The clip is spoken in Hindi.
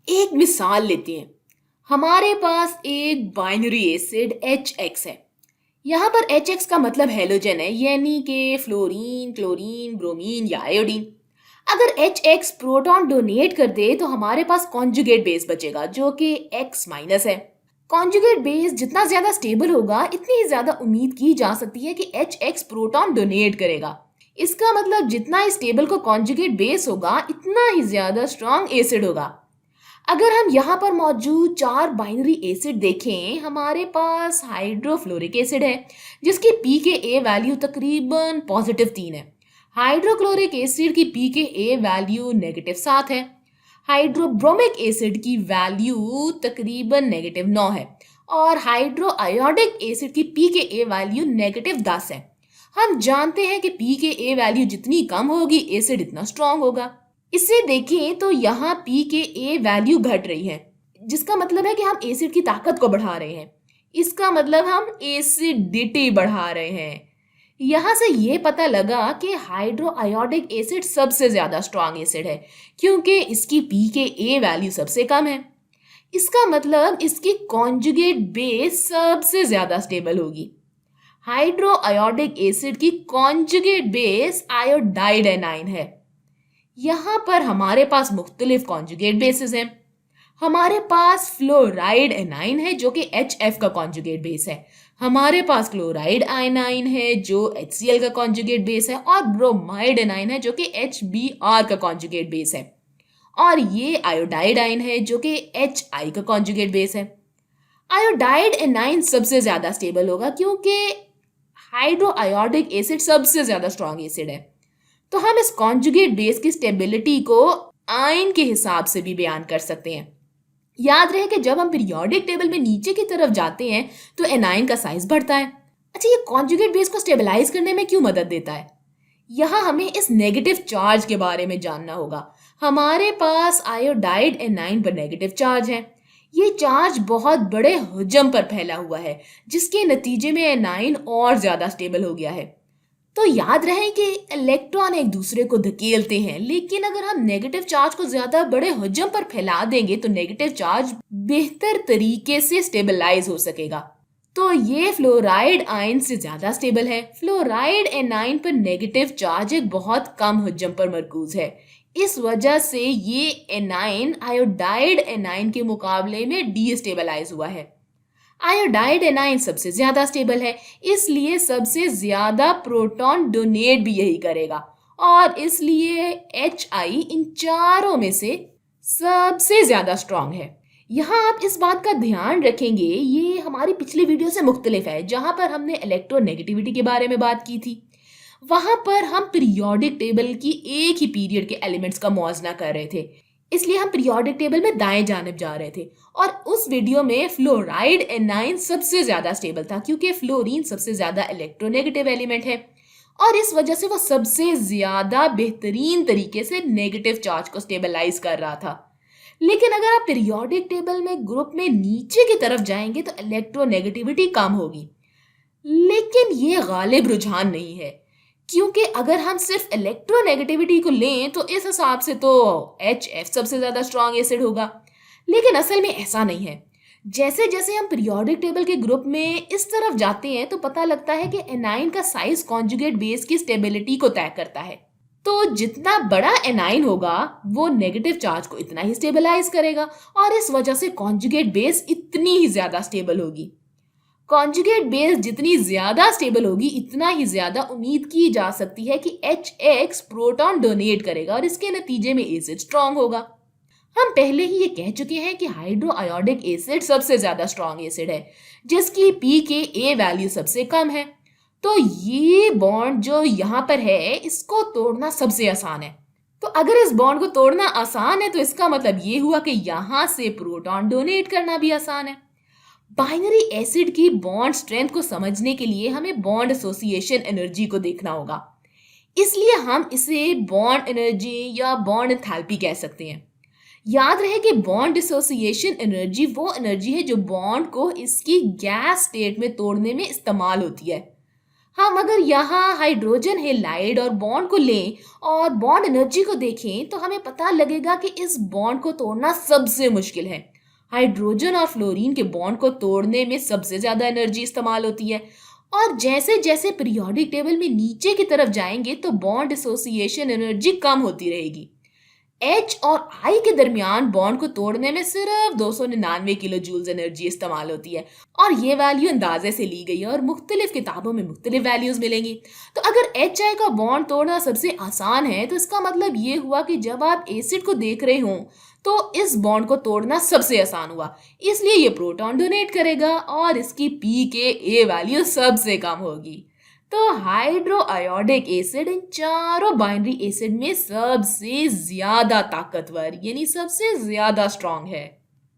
एक मिसाल लेते हैं। हमारे पास एक बाइनरी एसिड HX है। यहाँ पर HX का मतलब हैलोजन है, यानी कि फ्लोरीन, क्लोरीन, ब्रोमीन या आयोडीन। अगर HX प्रोटॉन डोनेट कर दे तो हमारे पास कॉन्जुगेट बेस बचेगा जो कि X माइनस है। कॉन्जुगेट बेस जितना ज्यादा स्टेबल होगा इतनी ही ज्यादा उम्मीद की जा सकती है कि HX प्रोटॉन डोनेट करेगा। इसका मतलब जितना ही स्टेबल को कॉन्जुगेट बेस होगा इतना ही ज्यादा स्ट्रॉन्ग एसिड होगा। अगर हम यहाँ पर मौजूद चार बाइनरी एसिड देखें, हमारे पास हाइड्रोफ्लोरिक एसिड है जिसकी pKa वैल्यू तकरीबन +3 है। हाइड्रोक्लोरिक एसिड की pKa वैल्यू -7 है। हाइड्रोब्रोमिक एसिड की वैल्यू तकरीबन -9 है और हाइड्रोआयोडिक एसिड की pKa वैल्यू -10 है। हम जानते हैं कि pKa वैल्यू जितनी कम होगी एसिड इतना स्ट्रांग होगा। इसे देखें तो यहाँ पी के ए वैल्यू घट रही है, जिसका मतलब है कि हम एसिड की ताकत को बढ़ा रहे हैं। इसका मतलब हम एसिडिटी बढ़ा रहे हैं। यहाँ से ये पता लगा कि हाइड्रोआयोडिक एसिड सबसे ज्यादा स्ट्रांग एसिड है क्योंकि इसकी पी के ए वैल्यू सबसे कम है। इसका मतलब इसकी कॉन्जुगेट बेस सबसे ज्यादा स्टेबल होगी। हाइड्रोआयोडिक एसिड की कॉन्जुगेट बेस आयोडाइड एनाइन है। यहाँ पर हमारे पास मुख्तलिफ कॉन्जुगेट बेसिस हैं। हमारे पास फ्लोराइड एनाइन है जो कि HF का कॉन्जुगेट बेस है। हमारे पास क्लोराइड आयनाइन है जो HCl का कॉन्जुगेट बेस है और ब्रोमाइड एनाइन है जो कि HBr का कॉन्जुगेट बेस है। और ये आयोडाइड आयन है जो कि HI का कॉन्जुगेट बेस है। आयोडाइड एनाइन सबसे ज्यादा स्टेबल होगा क्योंकि हाइड्रोआयोडिक एसिड सबसे ज्यादा स्ट्रॉन्ग एसिड है। तो हम इस कॉन्जुगेट बेस की स्टेबिलिटी को आयन के हिसाब से भी बयान कर सकते हैं। याद रहे कि जब हम पीरियोडिक टेबल में नीचे की तरफ जाते हैं तो एनाइन का साइज बढ़ता है। अच्छा, ये कॉन्जुगेट बेस को स्टेबलाइज करने में क्यों मदद देता है? यहाँ हमें इस नेगेटिव चार्ज के बारे में जानना होगा। हमारे पास आयोडाइड एनाइन पर नेगेटिव चार्ज है। ये चार्ज बहुत बड़े हुजम पर फैला हुआ है जिसके नतीजे में एनाइन और ज्यादा स्टेबल हो गया है। तो याद रहे कि इलेक्ट्रॉन एक दूसरे को धकेलते हैं, लेकिन अगर हम नेगेटिव चार्ज को ज्यादा बड़े हुजम पर फैला देंगे तो नेगेटिव चार्ज बेहतर तरीके से स्टेबलाइज हो सकेगा। तो ये फ्लोराइड आयन से ज्यादा स्टेबल है। फ्लोराइड एनाइन पर नेगेटिव चार्ज एक बहुत कम हुजम पर मरकूज है। इस वजह से ये एनाइन आयोडाइड एनाइन के मुकाबले में डीस्टेबलाइज हुआ है। आयोडाइड एनाइन सबसे ज्यादा स्टेबल है, इसलिए सबसे ज्यादा प्रोटॉन डोनेट भी यही करेगा और इसलिए HI इन चारों में से सबसे ज्यादा स्ट्रांग है। यहाँ आप इस बात का ध्यान रखेंगे, ये हमारी पिछली वीडियो से मुख्तलिफ है जहां पर हमने इलेक्ट्रोनेगेटिविटी के बारे में बात की थी। वहां पर हम पीरियोडिक टेबल की एक ही पीरियड के एलिमेंट्स का मुआवजा कर रहे थे, इसलिए हम पीरियोडिक टेबल में दाएं जानिब जा रहे थे। और उस वीडियो में फ्लोराइड एनाइन सबसे ज्यादा स्टेबल था क्योंकि फ्लोरीन सबसे ज्यादा इलेक्ट्रोनेगेटिव एलिमेंट है और इस वजह से वो सबसे ज्यादा बेहतरीन तरीके से नेगेटिव चार्ज को स्टेबलाइज कर रहा था। लेकिन अगर आप पीरियोडिक टेबल में ग्रुप में नीचे की तरफ जाएंगे तो इलेक्ट्रोनेगेटिविटी कम होगी। लेकिन ये गालिब रुझान नहीं है क्योंकि अगर हम सिर्फ इलेक्ट्रोनेगेटिविटी को लें तो इस हिसाब से तो HF सबसे ज्यादा स्ट्रॉन्ग एसिड होगा, लेकिन असल में ऐसा नहीं है। जैसे जैसे हम पीरियोडिक टेबल के ग्रुप में इस तरफ जाते हैं तो पता लगता है कि एनाइन का साइज कॉन्जुगेट बेस की स्टेबिलिटी को तय करता है। तो जितना बड़ा एनाइन होगा वो नेगेटिव चार्ज को इतना ही स्टेबलाइज करेगा और इस वजह से कॉन्जुगेट बेस इतनी ही ज्यादा स्टेबल होगी। कॉन्जुगेट बेस जितनी ज्यादा स्टेबल होगी इतना ही ज्यादा उम्मीद की जा सकती है कि HX प्रोटॉन डोनेट करेगा और इसके नतीजे में एसिड स्ट्रांग होगा। हम पहले ही ये कह चुके हैं कि हाइड्रोआयोडिक एसिड सबसे ज्यादा स्ट्रांग एसिड है जिसकी pKa वैल्यू सबसे कम है। तो ये बॉन्ड जो यहाँ पर है इसको तोड़ना सबसे आसान है। तो अगर इस बॉन्ड को तोड़ना आसान है तो इसका मतलब ये हुआ कि यहाँ से प्रोटॉन डोनेट करना भी आसान है। बाइनरी एसिड की बॉन्ड स्ट्रेंथ को समझने के लिए हमें बॉन्ड एसोसिएशन एनर्जी को देखना होगा, इसलिए हम इसे बॉन्ड एनर्जी या बॉन्ड एंथैल्पी कह सकते हैं। याद रहे कि बॉन्ड एसोसिएशन एनर्जी वो एनर्जी है जो बॉन्ड को इसकी गैस स्टेट में तोड़ने में इस्तेमाल होती है। हम अगर यहाँ हाइड्रोजन हेलाइड और बॉन्ड को लें और बॉन्ड एनर्जी को देखें तो हमें पता लगेगा कि इस बॉन्ड को तोड़ना सबसे मुश्किल है। हाइड्रोजन और फ्लोरीन के बॉन्ड को तोड़ने में सबसे ज्यादा एनर्जी इस्तेमाल होती है। और जैसे जैसे पीरियोडिक टेबल में नीचे की तरफ जाएंगे तो बॉन्ड एसोसिएशन एनर्जी कम होती रहेगी। एच और आई के दरमियान बॉन्ड को तोड़ने में सिर्फ 299 किलो जूल्स एनर्जी इस्तेमाल होती है। और ये वैल्यू अंदाजे से ली गई है और मुख्तलिफ किताबों में मुख्तलिफ वैल्यूज मिलेंगी। तो अगर एच आई का बॉन्ड तोड़ना सबसे आसान है तो इसका मतलब ये हुआ कि जब आप एसिड को देख रहे हों तो इस बॉन्ड को तोड़ना सबसे आसान हुआ। इसलिए ये प्रोटॉन डोनेट करेगा और इसकी पी के ए वैल्यू सबसे कम होगी। तो हाइड्रो आयोडिक एसिड इन चारों बाइनरी एसिड में सबसे ज्यादा ताकतवर यानी सबसे ज्यादा स्ट्रांग है।